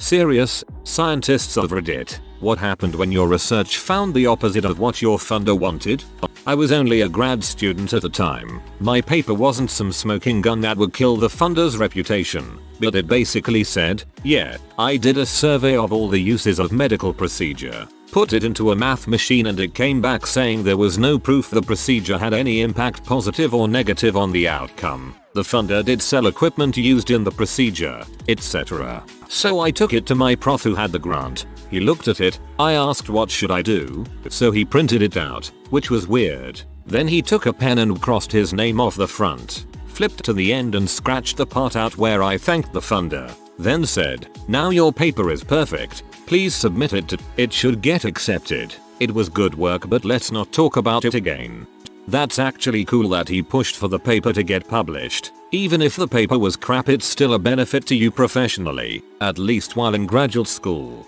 Serious, scientists of Reddit, what happened when your research found the opposite of what your funder wanted? I was only a grad student at the time. My paper wasn't some smoking gun that would kill the funder's reputation, but it basically said, yeah, I did a survey of all the uses of medical procedure, put it into a math machine, and it came back saying there was no proof the procedure had any impact, positive or negative, on the outcome. The funder did sell equipment used in the procedure, etc. So I took it to my prof who had the grant. He looked at it, I asked what should I do, so he printed it out, which was weird. Then he took a pen and crossed his name off the front, flipped to the end and scratched the part out where I thanked the funder, then said, now your paper is perfect, please submit it to, it should get accepted. It was good work, but let's not talk about it again. That's actually cool that he pushed for the paper to get published. Even if the paper was crap, it's still a benefit to you professionally, at least while in graduate school.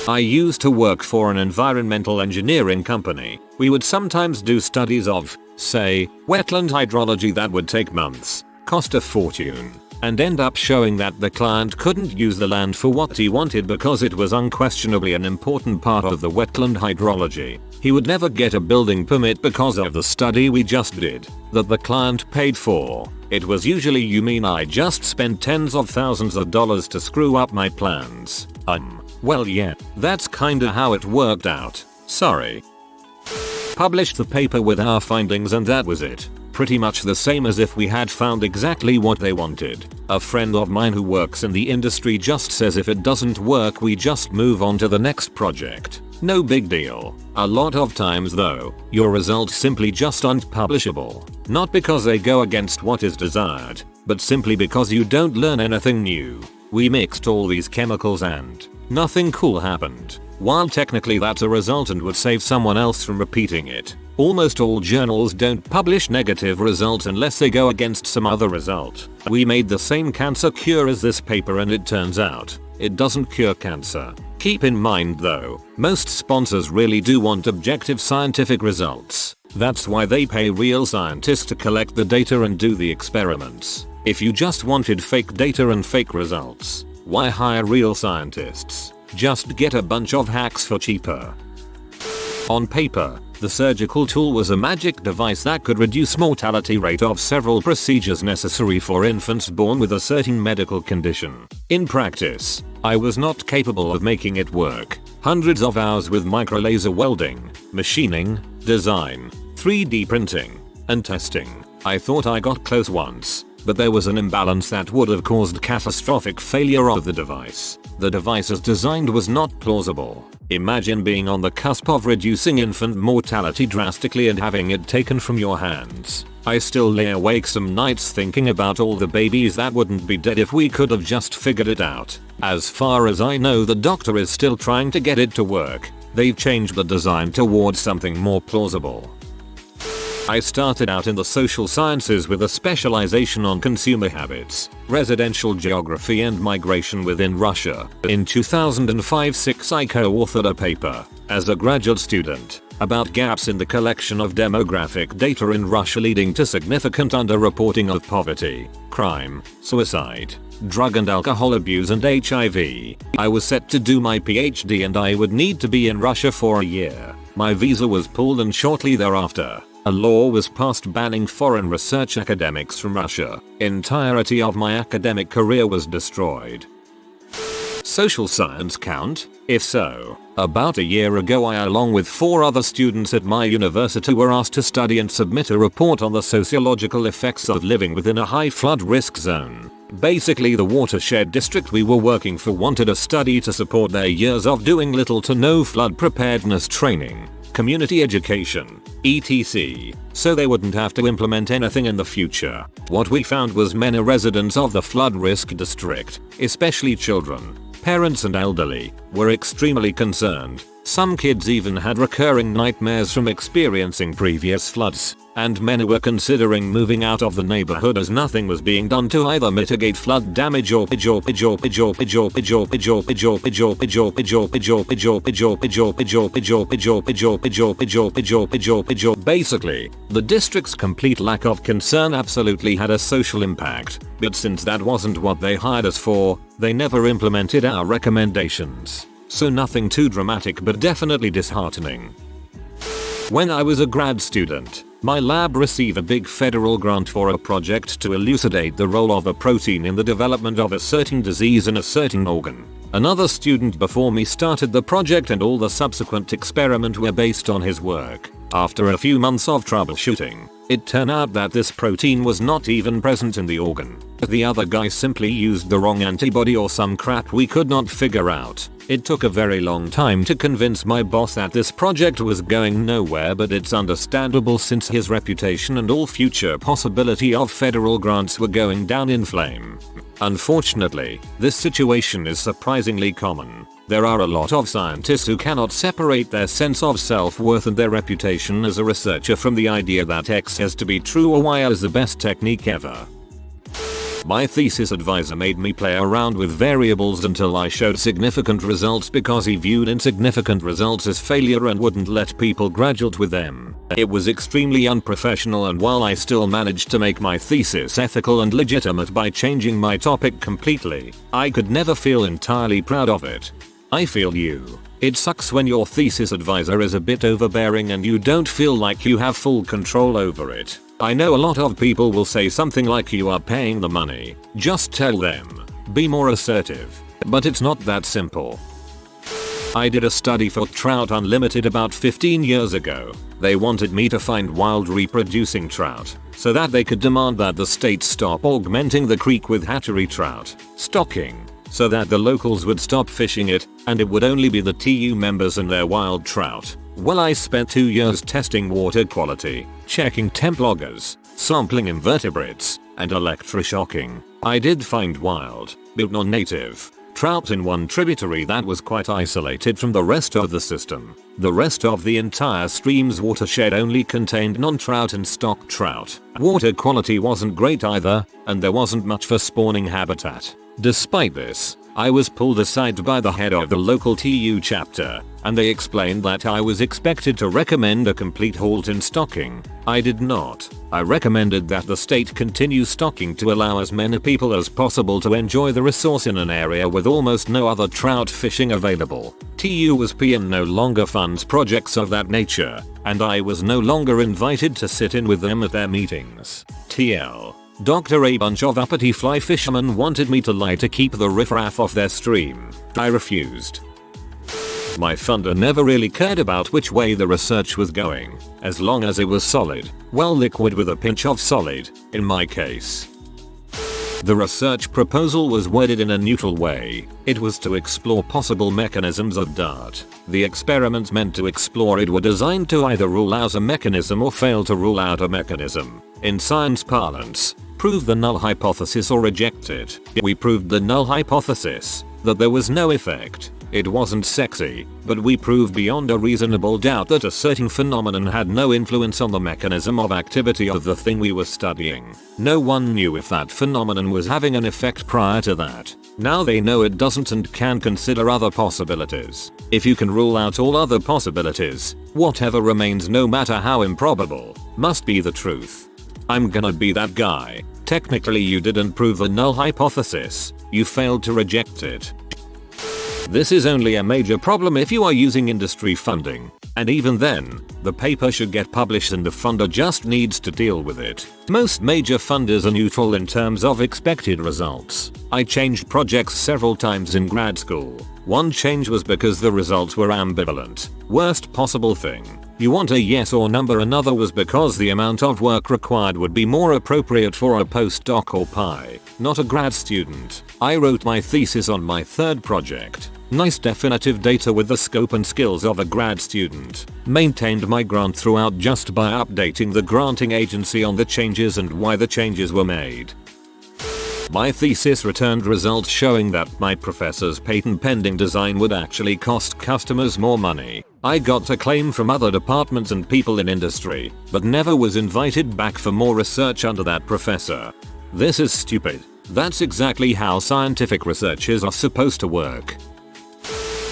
I used to work for an environmental engineering company. We would sometimes do studies of, say, wetland hydrology that would take months, cost a fortune, and end up showing that the client couldn't use the land for what he wanted because it was unquestionably an important part of the wetland hydrology. He would never get a building permit because of the study we just did, that the client paid for. It was usually, you mean I just spent tens of thousands of dollars to screw up my plans? Well yeah, that's kinda how it worked out. Sorry. Published the paper with our findings and that was it. Pretty much the same as if we had found exactly what they wanted. A friend of mine who works in the industry just says if it doesn't work we just move on to the next project. No big deal. A lot of times though, your results simply just aren't publishable. Not because they go against what is desired, but simply because you don't learn anything new. We mixed all these chemicals and nothing cool happened. While technically that's a result and would save someone else from repeating it, almost all journals don't publish negative results unless they go against some other result. We made the same cancer cure as this paper and it turns out, it doesn't cure cancer. Keep in mind though, most sponsors really do want objective scientific results. That's why they pay real scientists to collect the data and do the experiments. If you just wanted fake data and fake results, why hire real scientists? Just get a bunch of hacks for cheaper. On paper, the surgical tool was a magic device that could reduce mortality rate of several procedures necessary for infants born with a certain medical condition. In practice, I was not capable of making it work. Hundreds of hours with microlaser welding, machining, design, 3D printing, and testing. I thought I got close once, but there was an imbalance that would have caused catastrophic failure of the device. The device as designed was not plausible. Imagine being on the cusp of reducing infant mortality drastically and having it taken from your hands. I still lay awake some nights thinking about all the babies that wouldn't be dead if we could have just figured it out. As far as I know, the doctor is still trying to get it to work. They've changed the design towards something more plausible. I started out in the social sciences with a specialization on consumer habits, residential geography and migration within Russia. In 2005-06 I co-authored a paper, as a graduate student, about gaps in the collection of demographic data in Russia leading to significant underreporting of poverty, crime, suicide, drug and alcohol abuse and HIV. I was set to do my PhD and I would need to be in Russia for a year. My visa was pulled and shortly thereafter, a law was passed banning foreign research academics from Russia. Entirety of my academic career was destroyed. Social science count? If so, about a year ago I along with 4 other students at my university were asked to study and submit a report on the sociological effects of living within a high flood risk zone. Basically the watershed district we were working for wanted a study to support their years of doing little to no flood preparedness training, community education, etc. so they wouldn't have to implement anything in the future. What we found was many residents of the flood risk district, especially children, parents and elderly, were extremely concerned. Some kids even had recurring nightmares from experiencing previous floods. and many were considering moving out of the neighborhood as nothing was being done to either mitigate flood damage or basically the district's complete lack of concern absolutely had a social impact, but since that wasn't what they hired us for, they never implemented our recommendations. So nothing too dramatic but definitely disheartening. When I was a grad student, my lab received a big federal grant for a project to elucidate the role of a protein in the development of a certain disease in a certain organ. Another student before me started the project and all the subsequent experiments were based on his work. After a few months of troubleshooting, it turned out that this protein was not even present in the organ. The other guy simply used the wrong antibody or some crap we could not figure out. It took a very long time to convince my boss that this project was going nowhere, but it's understandable since his reputation and all future possibility of federal grants were going down in flame. Unfortunately, this situation is surprisingly common. There are a lot of scientists who cannot separate their sense of self-worth and their reputation as a researcher from the idea that X has to be true or Y is the best technique ever. My thesis advisor made me play around with variables until I showed significant results because he viewed insignificant results as failure and wouldn't let people graduate with them. It was extremely unprofessional, and while I still managed to make my thesis ethical and legitimate by changing my topic completely, I could never feel entirely proud of it. I feel you. It sucks when your thesis advisor is a bit overbearing and you don't feel like you have full control over it. I know a lot of people will say something like, you are paying the money, just tell them. Be more assertive. But it's not that simple. I did a study for Trout Unlimited about 15 years ago. They wanted me to find wild reproducing trout, so that they could demand that the state stop augmenting the creek with hatchery trout stocking, so that the locals would stop fishing it, and it would only be the TU members and their wild trout. Well, I spent 2 years testing water quality, checking temp loggers, sampling invertebrates, and electroshocking. I did find wild, but non-native, trout in one tributary that was quite isolated from the rest of the system. The rest of the entire stream's watershed only contained non-trout and stock trout. Water quality wasn't great either, and there wasn't much for spawning habitat. Despite this, I was pulled aside by the head of the local TU chapter, and they explained that I was expected to recommend a complete halt in stocking. I did not. I recommended that the state continue stocking to allow as many people as possible to enjoy the resource in an area with almost no other trout fishing available. TU was PM no longer funds projects of that nature, and I was no longer invited to sit in with them at their meetings. TL. A bunch of uppity fly fishermen wanted me to lie to keep the riffraff off their stream. I refused. My funder never really cared about which way the research was going, as long as it was solid, well, liquid with a pinch of solid, in my case. The research proposal was worded in a neutral way. It was to explore possible mechanisms of DART. The experiments meant to explore it were designed to either rule out a mechanism or fail to rule out a mechanism. In science parlance, prove the null hypothesis or reject it. We proved the null hypothesis, that there was no effect. It wasn't sexy, but we proved beyond a reasonable doubt that a certain phenomenon had no influence on the mechanism of activity of the thing we were studying. No one knew if that phenomenon was having an effect prior to that. Now they know it doesn't and can consider other possibilities. If you can rule out all other possibilities, whatever remains, no matter how improbable, must be the truth. I'm gonna be that guy. Technically you didn't prove the null hypothesis, you failed to reject it. This is only a major problem if you are using industry funding, and even then, the paper should get published and the funder just needs to deal with it. Most major funders are neutral in terms of expected results. I changed projects several times in grad school. One change was because the results were ambivalent. Worst possible thing. You want a yes or number. Another was because the amount of work required would be more appropriate for a postdoc or PI, not a grad student. I wrote my thesis on my third project. Nice definitive data with the scope and skills of a grad student. Maintained my grant throughout just by updating the granting agency on the changes and why the changes were made. My thesis returned results showing that my professor's patent pending design would actually cost customers more money. I got acclaim from other departments and people in industry, but never was invited back for more research under that professor. This is stupid. That's exactly how scientific researchers are supposed to work.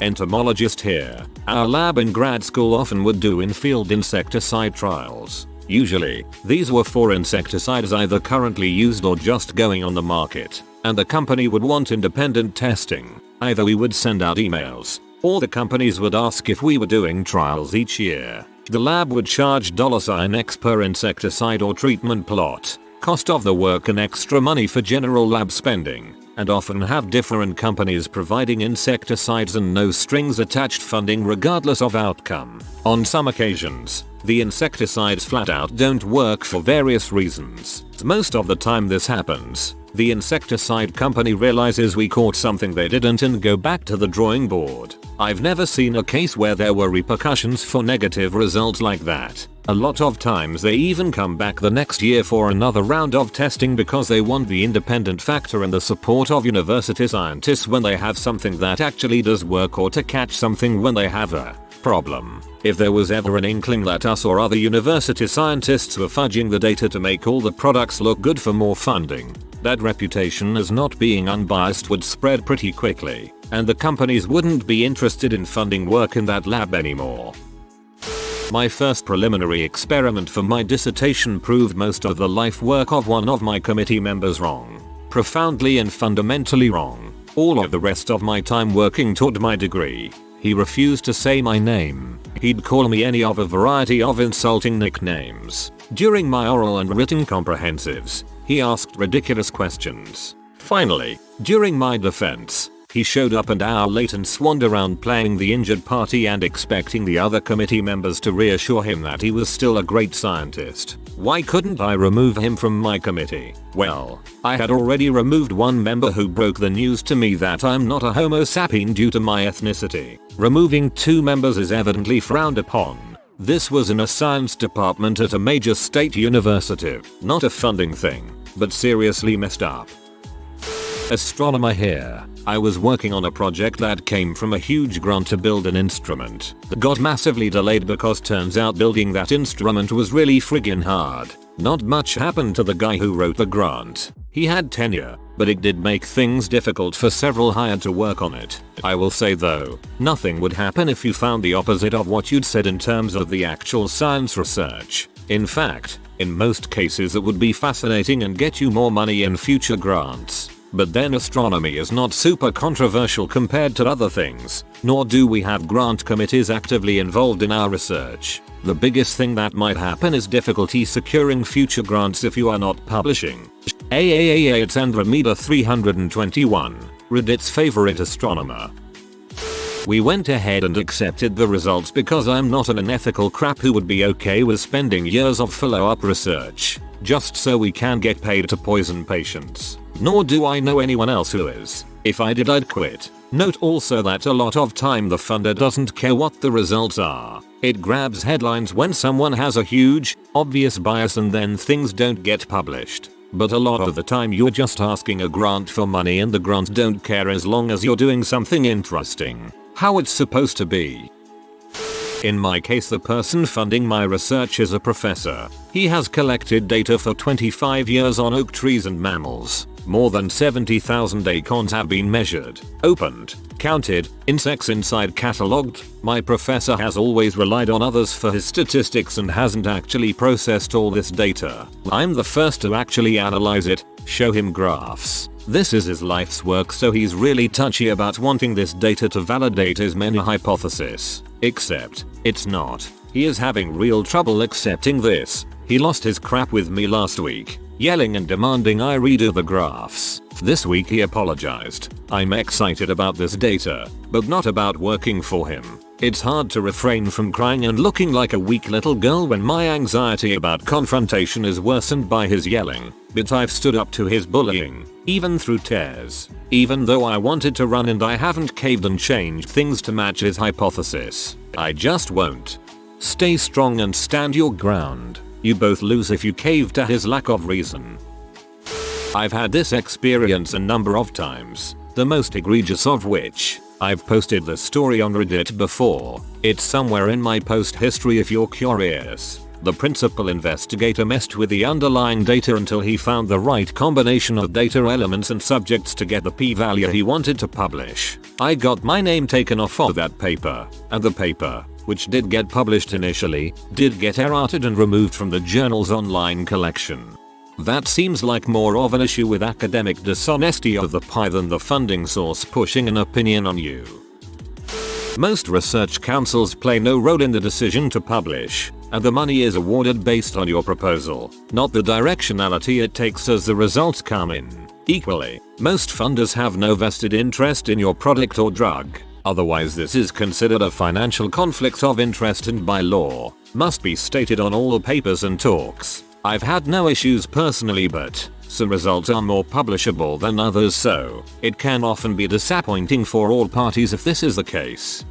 Entomologist here. Our lab in grad school often would do in-field insecticide trials. Usually, these were for insecticides either currently used or just going on the market, and the company would want independent testing. Either we would send out emails, or the companies would ask if we were doing trials each year. The lab would charge $X per insecticide or treatment plot, cost of the work and extra money for general lab spending, and often have different companies providing insecticides and no strings attached funding regardless of outcome. On some occasions, the insecticides flat out don't work for various reasons. Most of the time this happens, the insecticide company realizes we caught something they didn't and go back to the drawing board. I've never seen a case where there were repercussions for negative results like that. A lot of times they even come back the next year for another round of testing because they want the independent factor and the support of university scientists when they have something that actually does work, or to catch something when they have a problem. If there was ever an inkling that us or other university scientists were fudging the data to make all the products look good for more funding, that reputation as not being unbiased would spread pretty quickly, and the companies wouldn't be interested in funding work in that lab anymore. My first preliminary experiment for my dissertation proved most of the life work of one of my committee members wrong. Profoundly and fundamentally wrong. All of the rest of my time working toward my degree, he refused to say my name. He'd call me any of a variety of insulting nicknames. During my oral and written comprehensives, he asked ridiculous questions. Finally, during my defense, he showed up an hour late and swanned around playing the injured party and expecting the other committee members to reassure him that he was still a great scientist. Why couldn't I remove him from my committee? Well, I had already removed one member who broke the news to me that I'm not a homo sapien due to my ethnicity. Removing 2 members is evidently frowned upon. This was in a science department at a major state university. Not a funding thing, but seriously messed up. Astronomer here. I was working on a project that came from a huge grant to build an instrument that got massively delayed because turns out building that instrument was really friggin' hard. Not much happened to the guy who wrote the grant. He had tenure, but it did make things difficult for several hired to work on it. I will say though, nothing would happen if you found the opposite of what you'd said in terms of the actual science research. In fact, in most cases it would be fascinating and get you more money in future grants. But then astronomy is not super controversial compared to other things, nor do we have grant committees actively involved in our research. The biggest thing that might happen is difficulty securing future grants if you are not publishing. It's Andromeda 321, Reddit's favorite astronomer. We went ahead and accepted the results because I'm not an unethical crap who would be okay with spending years of follow-up research, just so we can get paid to poison patients. Nor do I know anyone else who is. If I did, I'd quit. Note also that a lot of time the funder doesn't care what the results are. It grabs headlines when someone has a huge, obvious bias and then things don't get published. But a lot of the time you're just asking a grant for money and the grant don't care as long as you're doing something interesting. How it's supposed to be. In my case, the person funding my research is a professor. He has collected data for 25 years on oak trees and mammals. More than 70,000 acorns have been measured, opened, counted, insects inside catalogued. My professor has always relied on others for his statistics and hasn't actually processed all this data. I'm the first to actually analyze it, show him graphs. This is his life's work, so he's really touchy about wanting this data to validate his many hypothesis. Except, it's not. He is having real trouble accepting this. He lost his crap with me last week, yelling and demanding I redo the graphs. This week he apologized. I'm excited about this data, but not about working for him. It's hard to refrain from crying and looking like a weak little girl when my anxiety about confrontation is worsened by his yelling, but I've stood up to his bullying, even through tears. Even though I wanted to run and I haven't caved and changed things to match his hypothesis. I just won't. Stay strong and stand your ground. You both lose if you cave to his lack of reason. I've had this experience a number of times, the most egregious of which, I've posted the story on Reddit before. It's somewhere in my post history if you're curious. The principal investigator messed with the underlying data until he found the right combination of data elements and subjects to get the p-value he wanted to publish. I got my name taken off of that paper, and the paper, which did get published initially, did get errated and removed from the journal's online collection. That seems like more of an issue with academic dishonesty of the pie than the funding source pushing an opinion on you. Most research councils play no role in the decision to publish, and the money is awarded based on your proposal, not the directionality it takes as the results come in. Equally, most funders have no vested interest in your product or drug, otherwise this is considered a financial conflict of interest and by law, must be stated on all the papers and talks. I've had no issues personally, but some results are more publishable than others, so it can often be disappointing for all parties if this is the case.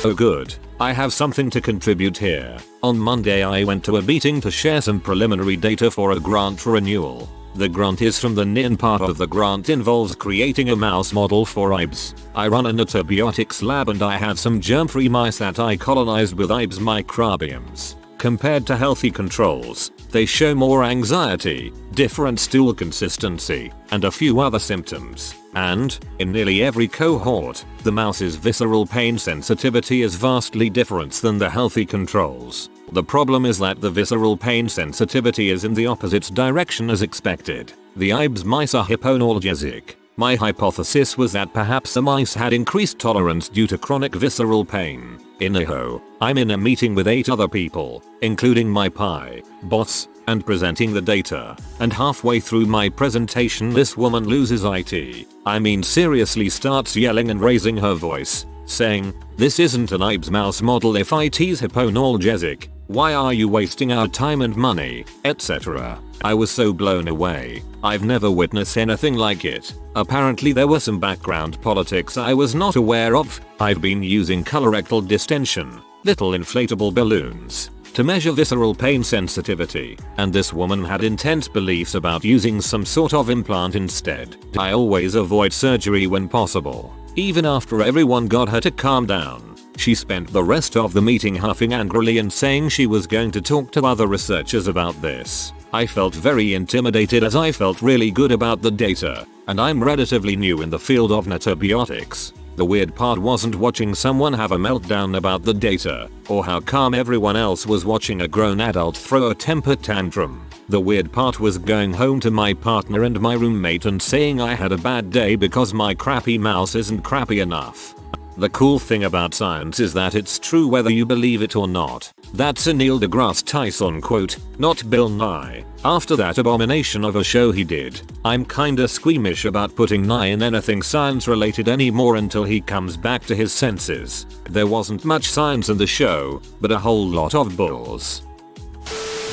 Oh good, I have something to contribute here. On Monday I went to a meeting to share some preliminary data for a grant renewal. The grant is from the NIN. Part of the grant involves creating a mouse model for IBS. I run an antibiotics lab and I had some germ-free mice that I colonized with IBS microbiomes. Compared to healthy controls, they show more anxiety, different stool consistency, and a few other symptoms. And, in nearly every cohort, the mouse's visceral pain sensitivity is vastly different than the healthy controls. The problem is that the visceral pain sensitivity is in the opposite direction as expected. The IBS mice are hypoanalgesic. My hypothesis was that perhaps the mice had increased tolerance due to chronic visceral pain. Anyhow, I'm in a meeting with 8 other people, including my boss, and presenting the data, and halfway through my presentation this woman loses it. I mean seriously starts yelling and raising her voice, saying, "This isn't an IBS mouse model if it's hypoanalgesic. Why are you wasting our time and money, etc." I was so blown away. I've never witnessed anything like it. Apparently there were some background politics I was not aware of. I've been using colorectal distension, little inflatable balloons, to measure visceral pain sensitivity, and this woman had intense beliefs about using some sort of implant instead. I always avoid surgery when possible. Even after everyone got her to calm down, she spent the rest of the meeting huffing angrily and saying she was going to talk to other researchers about this. I felt very intimidated as I felt really good about the data, and I'm relatively new in the field of antibiotics. The weird part wasn't watching someone have a meltdown about the data, or how calm everyone else was watching a grown adult throw a temper tantrum. The weird part was going home to my partner and my roommate and saying I had a bad day because my crappy mouse isn't crappy enough. The cool thing about science is that it's true whether you believe it or not. That's a Neil deGrasse Tyson quote, not Bill Nye. After that abomination of a show he did, I'm kinda squeamish about putting Nye in anything science related anymore until he comes back to his senses. There wasn't much science in the show, but a whole lot of bulls.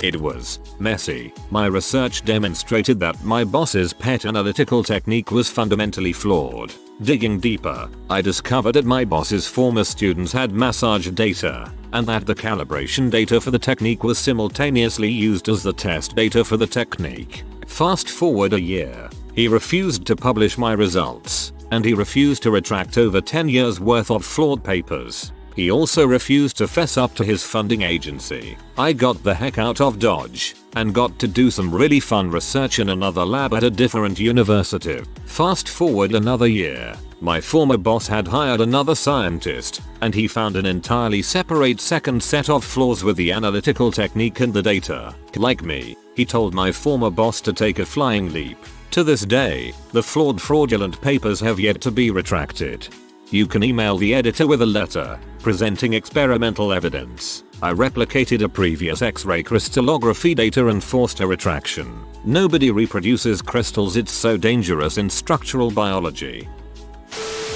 It was messy. My research demonstrated that my boss's pet analytical technique was fundamentally flawed. Digging deeper, I discovered that my boss's former students had massage data, and that the calibration data for the technique was simultaneously used as the test data for the technique. Fast forward a year, he refused to publish my results, and he refused to retract over 10 years worth of flawed papers. He also refused to fess up to his funding agency. I got the heck out of Dodge and got to do some really fun research in another lab at a different university. Fast forward another year, my former boss had hired another scientist, and he found an entirely separate second set of flaws with the analytical technique and the data. Like me, he told my former boss to take a flying leap. To this day, the flawed fraudulent papers have yet to be retracted. You can email the editor with a letter, presenting experimental evidence. I replicated a previous X-ray crystallography data and forced a retraction. Nobody reproduces crystals, it's so dangerous in structural biology.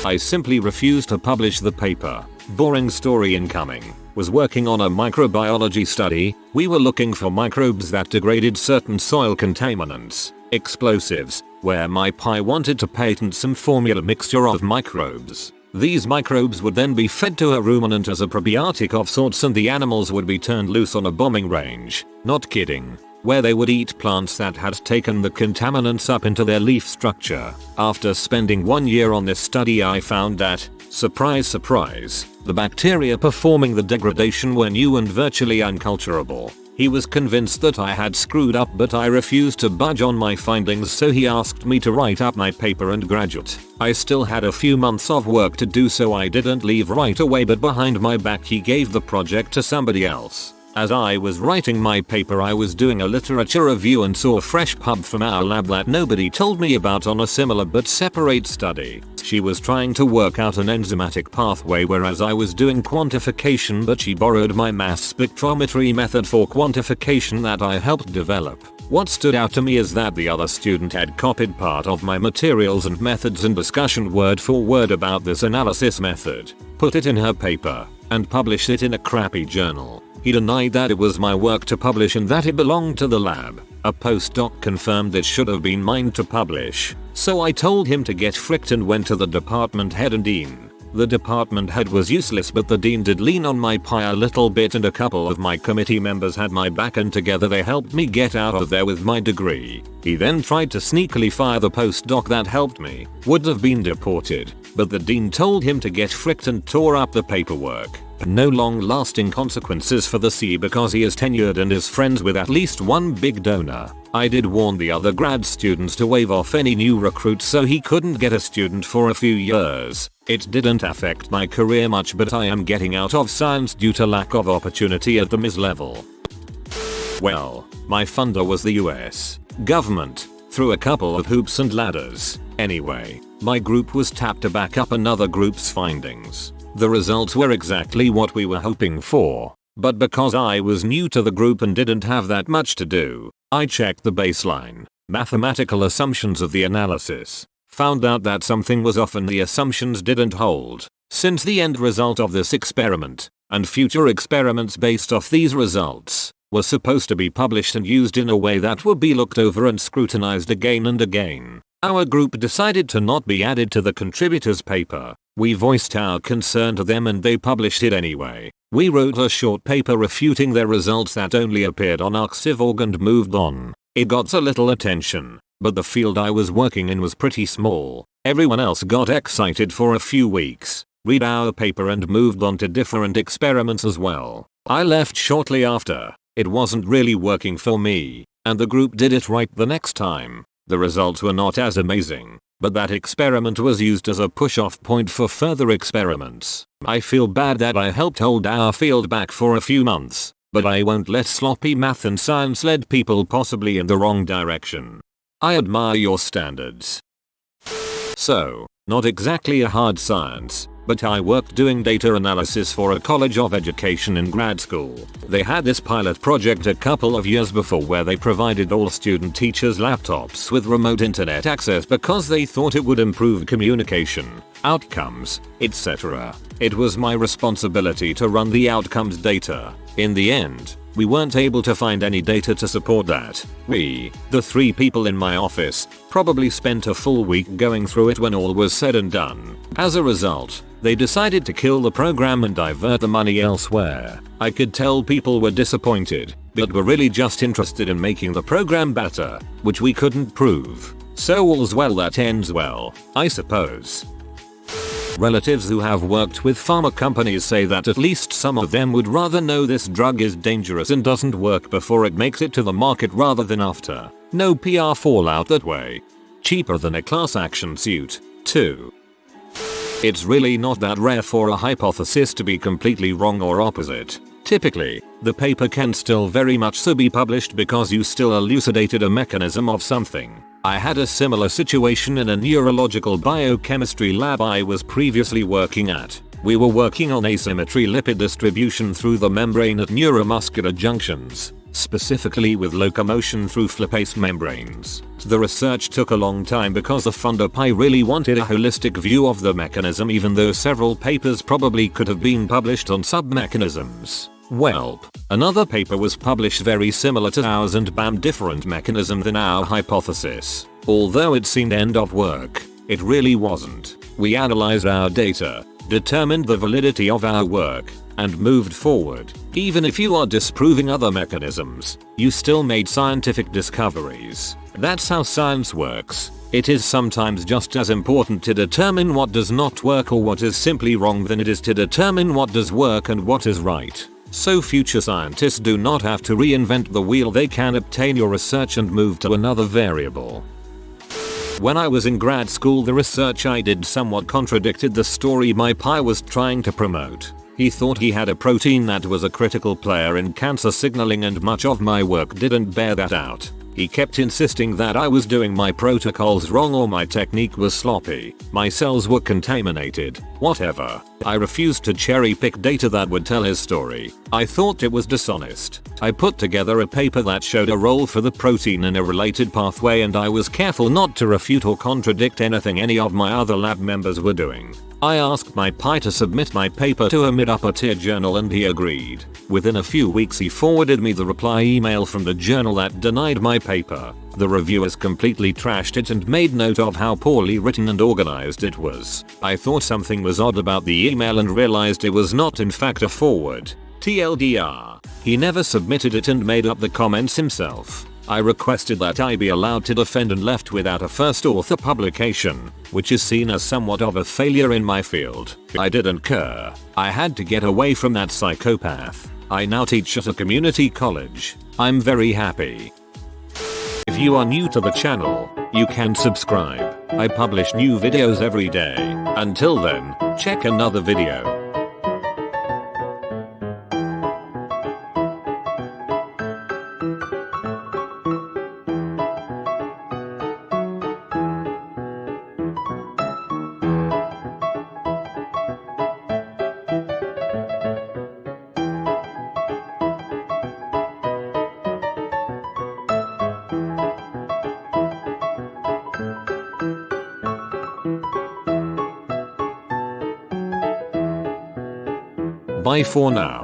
I simply refused to publish the paper. Boring story incoming. Was working on a microbiology study. We were looking for microbes that degraded certain soil contaminants, explosives, where my PI wanted to patent some formula mixture of microbes. These microbes would then be fed to a ruminant as a probiotic of sorts and the animals would be turned loose on a bombing range. Not kidding. where they would eat plants that had taken the contaminants up into their leaf structure. After spending 1 year on this study, I found that, surprise surprise, the bacteria performing the degradation were new and virtually unculturable. He was convinced that I had screwed up, but I refused to budge on my findings, so he asked me to write up my paper and graduate. I still had a few months of work to do, so I didn't leave right away, but behind my back he gave the project to somebody else. As I was writing my paper, I was doing a literature review and saw a fresh pub from our lab that nobody told me about on a similar but separate study. She was trying to work out an enzymatic pathway, whereas I was doing quantification, but she borrowed my mass spectrometry method for quantification that I helped develop. What stood out to me is that the other student had copied part of my materials and methods and discussion word for word about this analysis method, put it in her paper, and published it in a crappy journal. He denied that it was my work to publish and that it belonged to the lab. A postdoc confirmed it should have been mine to publish. So I told him to get fricked and went to the department head and dean. The department head was useless, but the dean did lean on my pie a little bit, and a couple of my committee members had my back, and together they helped me get out of there with my degree. He then tried to sneakily fire the postdoc that helped me. Would have been deported, but the dean told him to get fricked and tore up the paperwork. No long-lasting consequences for the C because he is tenured and is friends with at least one big donor. I did warn the other grad students to waive off any new recruits so he couldn't get a student for a few years. It didn't affect my career much, but I am getting out of science due to lack of opportunity at the Ms. level. Well, my funder was the US government, through a couple of hoops and ladders. Anyway, my group was tapped to back up another group's findings. The results were exactly what we were hoping for, but because I was new to the group and didn't have that much to do, I checked the baseline mathematical assumptions of the analysis, found out that something was off and the assumptions didn't hold. Since the end result of this experiment, and future experiments based off these results, were supposed to be published and used in a way that would be looked over and scrutinized again and again, our group decided to not be added to the contributors' paper. We voiced our concern to them and they published it anyway. We wrote a short paper refuting their results that only appeared on arXiv.org and moved on. It got a little attention, but the field I was working in was pretty small. Everyone else got excited for a few weeks, read our paper and moved on to different experiments as well. I left shortly after. It wasn't really working for me, and the group did it right the next time. The results were not as amazing, but that experiment was used as a push-off point for further experiments. I feel bad that I helped hold our field back for a few months, but I won't let sloppy math and science lead people possibly in the wrong direction. I admire your standards. So, not exactly a hard science, but I worked doing data analysis for a college of education in grad school. They had this pilot project a couple of years before where they provided all student teachers laptops with remote internet access because they thought it would improve communication, outcomes, etc. It was my responsibility to run the outcomes data. In the end, we weren't able to find any data to support that. We, the 3 people in my office, probably spent a full week going through it when all was said and done. As a result, they decided to kill the program and divert the money elsewhere. I could tell people were disappointed, but were really just interested in making the program better, which we couldn't prove. So all's well that ends well, I suppose. Relatives who have worked with pharma companies say that at least some of them would rather know this drug is dangerous and doesn't work before it makes it to the market rather than after. No PR fallout that way. Cheaper than a class action suit, too. It's really not that rare for a hypothesis to be completely wrong or opposite. Typically, the paper can still very much so be published because you still elucidated a mechanism of something. I had a similar situation in a neurological biochemistry lab I was previously working at. We were working on asymmetry lipid distribution through the membrane at neuromuscular junctions, specifically with locomotion through flippase membranes. The research took a long time because the funder Pi really wanted a holistic view of the mechanism, even though several papers probably could have been published on sub-mechanisms. Welp, another paper was published very similar to ours and bam, different mechanism than our hypothesis. Although it seemed end of work, it really wasn't. We analyzed our data, determined the validity of our work, and moved forward. Even if you are disproving other mechanisms, you still made scientific discoveries. That's how science works. It is sometimes just as important to determine what does not work or what is simply wrong than it is to determine what does work and what is right. So future scientists do not have to reinvent the wheel, they can obtain your research and move to another variable. When I was in grad school, the research I did somewhat contradicted the story my pi was trying to promote. He thought he had a protein that was a critical player in cancer signaling, and much of my work didn't bear that out. He kept insisting that I was doing my protocols wrong or my technique was sloppy, my cells were contaminated, whatever. I refused to cherry pick data that would tell his story. I thought it was dishonest. I put together a paper that showed a role for the protein in a related pathway, and I was careful not to refute or contradict anything any of my other lab members were doing. I asked my pi to submit my paper to a mid-upper tier journal and he agreed. Within a few weeks he forwarded me the reply email from the journal that denied my paper. The reviewers completely trashed it and made note of how poorly written and organized it was. I thought something was odd about the email and realized it was not in fact a forward. TLDR. He never submitted it and made up the comments himself. I requested that I be allowed to defend and left without a first author publication, which is seen as somewhat of a failure in my field. I didn't care. I had to get away from that psychopath. I now teach at a community college. I'm very happy. If you are new to the channel, you can subscribe. I publish new videos every day. Until then, check another video. Bye for now.